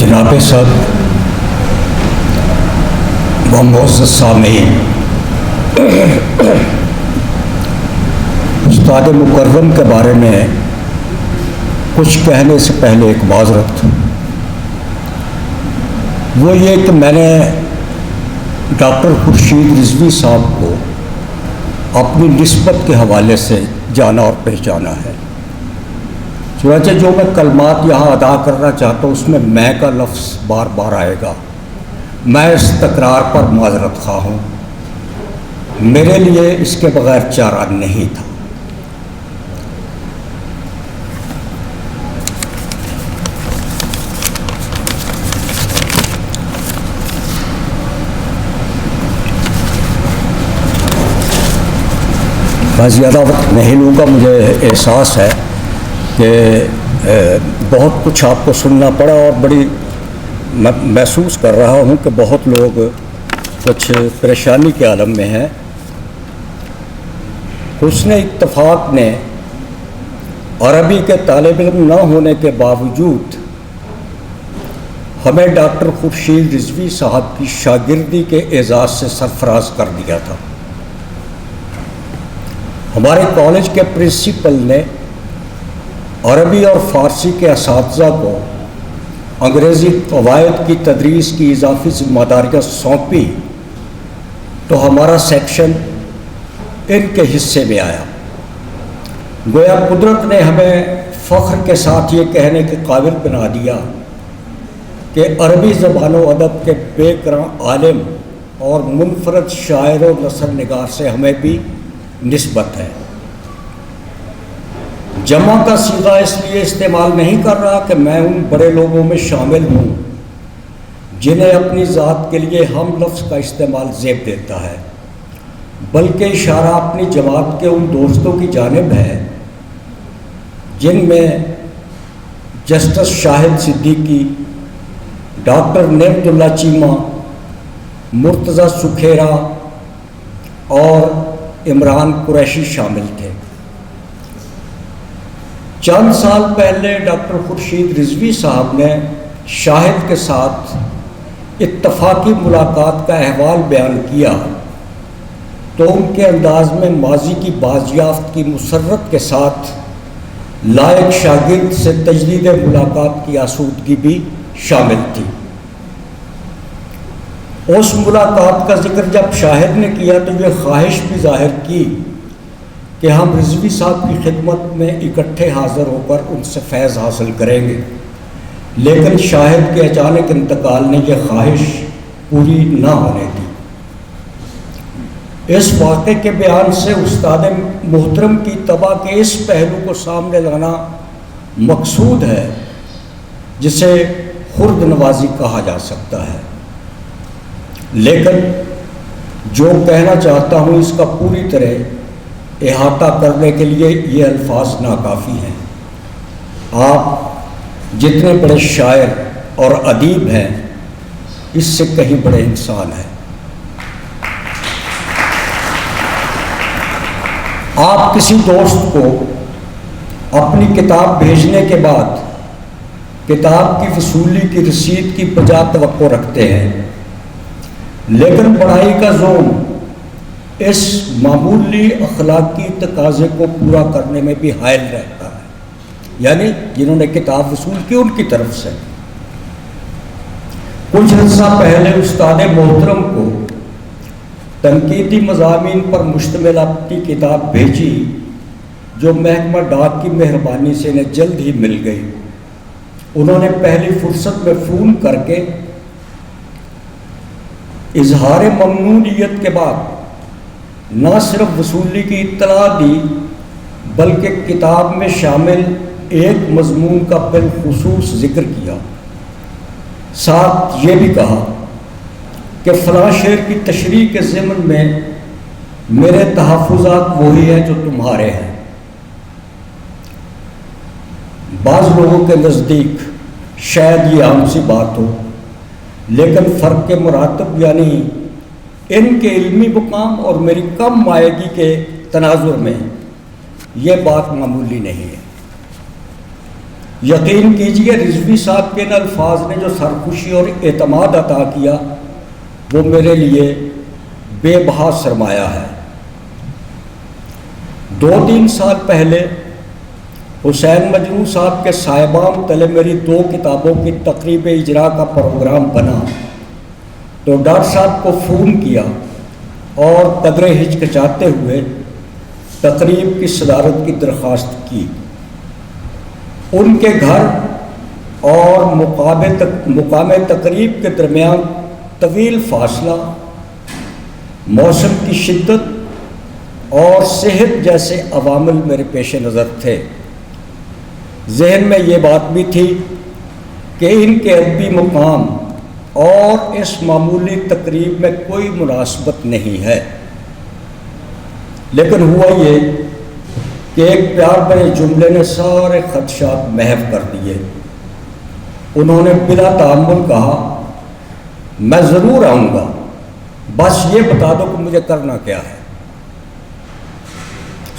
جناب صاحب و معزز سامعین، استاد مکرم کے بارے میں کچھ کہنے سے پہلے ایک معذرت، وہ یہ کہ میں نے ڈاکٹر خورشید رضوی صاحب کو اپنی نسبت کے حوالے سے جانا اور پہچانا ہے۔ چنانچہ جو میں کلمات یہاں ادا کرنا چاہتا ہوں اس میں میں کا لفظ بار بار آئے گا۔ میں اس تکرار پر معذرت خواہ ہوں، میرے لیے اس کے بغیر چارہ نہیں تھا۔ میں زیادہ وقت نہیں لوں گا، مجھے احساس ہے کہ بہت کچھ آپ کو سننا پڑا اور بڑی محسوس کر رہا ہوں کہ بہت لوگ کچھ پریشانی کے عالم میں ہیں۔ حسن اتفاق نے عربی کے طالب علم نہ ہونے کے باوجود ہمیں ڈاکٹر خورشید رضوی صاحب کی شاگردی کے اعزاز سے سرفراز کر دیا تھا۔ ہمارے کالج کے پرنسپل نے عربی اور فارسی کے اساتذہ کو انگریزی قواعد کی تدریس کی اضافی ذمہ داریاں سونپی تو ہمارا سیکشن ان کے حصے میں آیا۔ گویا قدرت نے ہمیں فخر کے ساتھ یہ کہنے کے قابل بنا دیا کہ عربی زبان و ادب کے بے کراں عالم اور منفرد شاعر و نثر نگار سے ہمیں بھی نسبت ہے۔ جمع کا صیغہ اس لیے استعمال نہیں کر رہا کہ میں ان بڑے لوگوں میں شامل ہوں جنہیں اپنی ذات کے لیے ہم لفظ کا استعمال زیب دیتا ہے، بلکہ اشارہ اپنی جماعت کے ان دوستوں کی جانب ہے جن میں جسٹس شاہد صدیقی، ڈاکٹر نعمت اللہ چیمہ، مرتضیٰ سکھیرا اور عمران قریشی شامل تھے۔ چند سال پہلے ڈاکٹر خورشید رضوی صاحب نے شاہد کے ساتھ اتفاقی ملاقات کا احوال بیان کیا تو ان کے انداز میں ماضی کی بازیافت کی مسرت کے ساتھ لائق شاگرد سے تجدید ملاقات کی آسودگی بھی شامل تھی۔ اس ملاقات کا ذکر جب شاہد نے کیا تو یہ خواہش بھی ظاہر کی کہ ہم رضوی صاحب کی خدمت میں اکٹھے حاضر ہو کر ان سے فیض حاصل کریں گے، لیکن شاہد کے اچانک انتقال نے یہ خواہش پوری نہ ہونے دی۔ اس واقعے کے بیان سے استاد محترم کی طبع کے اس پہلو کو سامنے لانا مقصود ہے جسے خرد نوازی کہا جا سکتا ہے، لیکن جو کہنا چاہتا ہوں اس کا پوری طرح احاطہ کرنے کے لیے یہ الفاظ ناکافی ہیں۔ آپ جتنے بڑے شاعر اور ادیب ہیں اس سے کہیں بڑے انسان ہیں۔ آپ کسی دوست کو اپنی کتاب بھیجنے کے بعد کتاب کی وصولی کی رسید کی بجا توقع رکھتے ہیں، لیکن پڑھائی کا زوم اس معمولی اخلاقی تقاضے کو پورا کرنے میں بھی حائل رہتا ہے، یعنی جنہوں نے کتاب وصول کی ان کی طرف سے۔ کچھ عرصہ پہلے استاد محترم کو تنقیدی مضامین پر مشتمل اپنی کتاب بھیجی جو محکمہ ڈاک کی مہربانی سے انہیں جلد ہی مل گئی۔ انہوں نے پہلی فرصت میں فون کر کے اظہار ممنونیت کے بعد نہ صرف وصولی کی اطلاع دی بلکہ کتاب میں شامل ایک مضمون کا بالخصوص ذکر کیا، ساتھ یہ بھی کہا کہ فلاں شعر کی تشریح کے ضمن میں میرے تحفظات وہی ہیں جو تمہارے ہیں۔ بعض لوگوں کے نزدیک شاید یہ عام سی بات ہو، لیکن فرق کے مراتب یعنی ان کے علمی مقام اور میری کم مائگی کے تناظر میں یہ بات معمولی نہیں ہے۔ یقین کیجئے رضوی صاحب کے ان الفاظ نے جو سرخوشی اور اعتماد عطا کیا وہ میرے لیے بے بہا سرمایہ ہے۔ 2-3 سال پہلے حسین مجروح صاحب کے صاحبان تلے میری 2 کتابوں کی تقریب اجرا کا پروگرام بنا تو ڈاکٹر صاحب کو فون کیا اور قدرے ہچکچاتے ہوئے تقریب کی صدارت کی درخواست کی۔ ان کے گھر اور مقام تقریب کے درمیان طویل فاصلہ، موسم کی شدت اور صحت جیسے عوامل میرے پیش نظر تھے۔ ذہن میں یہ بات بھی تھی کہ ان کے ادبی مقام اور اس معمولی تقریب میں کوئی مناسبت نہیں ہے، لیکن ہوا یہ کہ ایک پیار بھرے جملے نے سارے خدشات محو کر دیے۔ انہوں نے بلا تعمل کہا، میں ضرور آؤں گا، بس یہ بتا دو کہ مجھے کرنا کیا ہے۔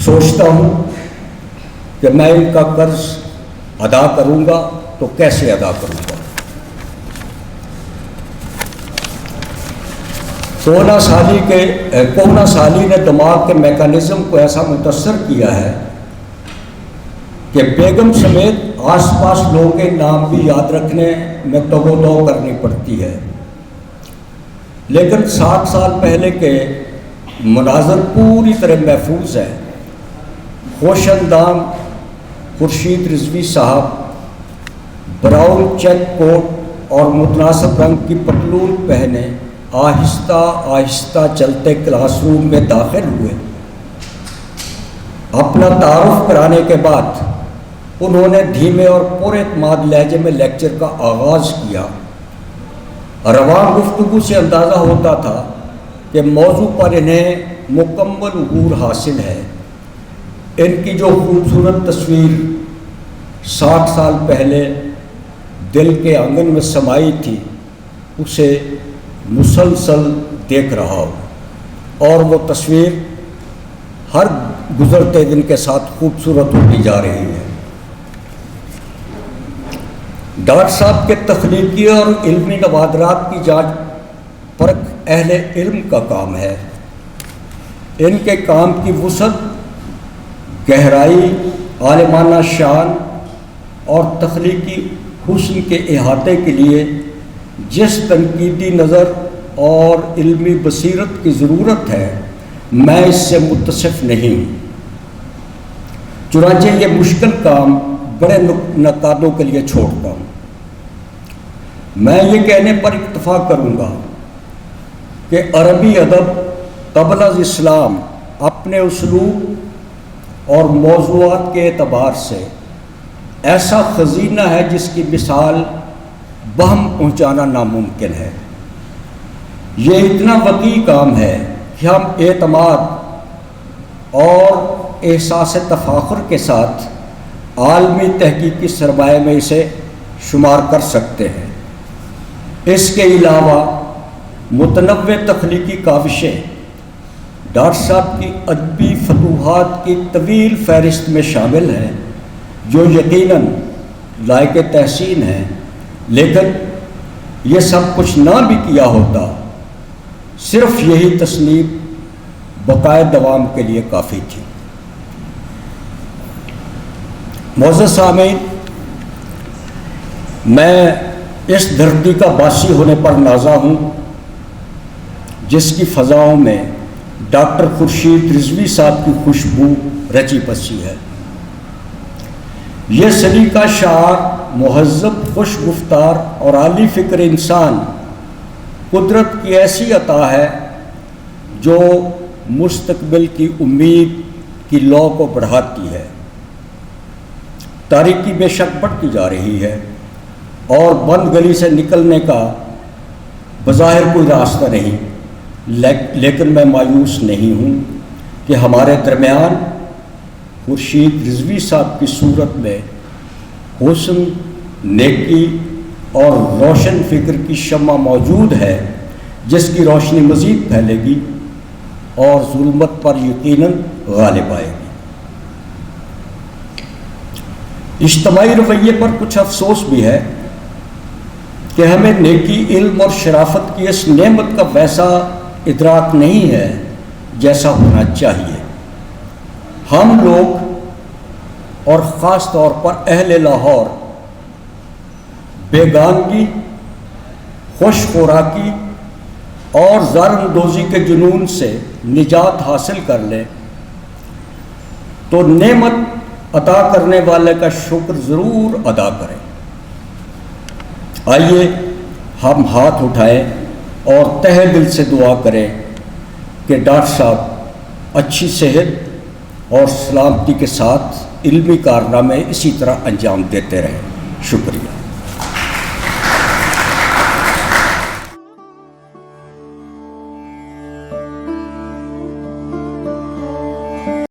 سوچتا ہوں کہ میں ان کا قرض ادا کروں گا تو کیسے ادا کروں گا۔ کونا سالی نے دماغ کے میکانزم کو ایسا متاثر کیا ہے کہ بیگم سمیت آس پاس لوگوں کے نام بھی یاد رکھنے میں دو کرنی پڑتی ہے، لیکن 7 سال پہلے کے مناظر پوری طرح محفوظ ہے۔ خوش اندام خورشید رضوی صاحب براؤن چیک کوٹ اور متناسب رنگ کی پتلون پہنے آہستہ آہستہ چلتے کلاس روم میں داخل ہوئے۔ اپنا تعارف کرانے کے بعد انہوں نے دھیمے اور پر اعتماد لہجے میں لیکچر کا آغاز کیا۔ رواں گفتگو سے اندازہ ہوتا تھا کہ موضوع پر انہیں مکمل عبور حاصل ہے۔ ان کی جو خوبصورت تصویر 60 سال پہلے دل کے آنگن میں سمائی تھی اسے مسلسل دیکھ رہا ہوں، اور وہ تصویر ہر گزرتے دن کے ساتھ خوبصورت ہوتی جا رہی ہے۔ ڈاکٹر صاحب کے تخلیقی اور علمی نوادرات کی جانچ پرکھ اہل علم کا کام ہے۔ ان کے کام کی وسعت، گہرائی، عالمانہ شان اور تخلیقی حسن کے احاطے کے لیے جس تنقیدی نظر اور علمی بصیرت کی ضرورت ہے میں اس سے متصف نہیں ہوں۔ چنانچہ یہ مشکل کام بڑے نقادوں کے لیے چھوڑتا ہوں۔ میں یہ کہنے پر اکتفا کروں گا کہ عربی ادب قبل از اسلام اپنے اسلوب اور موضوعات کے اعتبار سے ایسا خزینہ ہے جس کی مثال بہم پہنچانا ناممکن ہے۔ یہ اتنا وسیع کام ہے کہ ہم اعتماد اور احساس تفاخر کے ساتھ عالمی تحقیقی سرمایہ میں اسے شمار کر سکتے ہیں۔ اس کے علاوہ متنوع تخلیقی کاوشیں ڈاکٹر صاحب کی ادبی فتوحات کی طویل فہرست میں شامل ہیں جو یقیناً لائق تحسین ہے، لیکن یہ سب کچھ نہ بھی کیا ہوتا صرف یہی تصنیف بقائے دوام کے لیے کافی تھی۔ معزز سامعین، میں اس دھرتی کا باسی ہونے پر نازا ہوں جس کی فضاؤں میں ڈاکٹر خورشید رضوی صاحب کی خوشبو رچی بسی ہے۔ یہ سلیقہ شعار، مہذب، خوش گفتار اور عالی فکر انسان قدرت کی ایسی عطا ہے جو مستقبل کی امید کی لو کو بڑھاتی ہے۔ تاریکی بے شک بڑھتی جا رہی ہے اور بند گلی سے نکلنے کا بظاہر کوئی راستہ نہیں، لیکن میں مایوس نہیں ہوں کہ ہمارے درمیان خورشید رضوی صاحب کی صورت میں حسن، نیکی اور روشن فکر کی شمع موجود ہے جس کی روشنی مزید پھیلے گی اور ظلمت پر یقیناً غالب آئے گی۔ اجتماعی رویے پر کچھ افسوس بھی ہے کہ ہمیں نیکی، علم اور شرافت کی اس نعمت کا ویسا ادراک نہیں ہے جیسا ہونا چاہیے۔ ہم لوگ اور خاص طور پر اہل لاہور بیگانگی، خوش خوراکی اور زر اندوزی کے جنون سے نجات حاصل کر لیں تو نعمت عطا کرنے والے کا شکر ضرور ادا کریں۔ آئیے ہم ہاتھ اٹھائیں اور تہہ دل سے دعا کریں کہ ڈاکٹر صاحب اچھی صحت اور سلامتی کے ساتھ علمی کارنامے اسی طرح انجام دیتے رہیں۔ شکریہ۔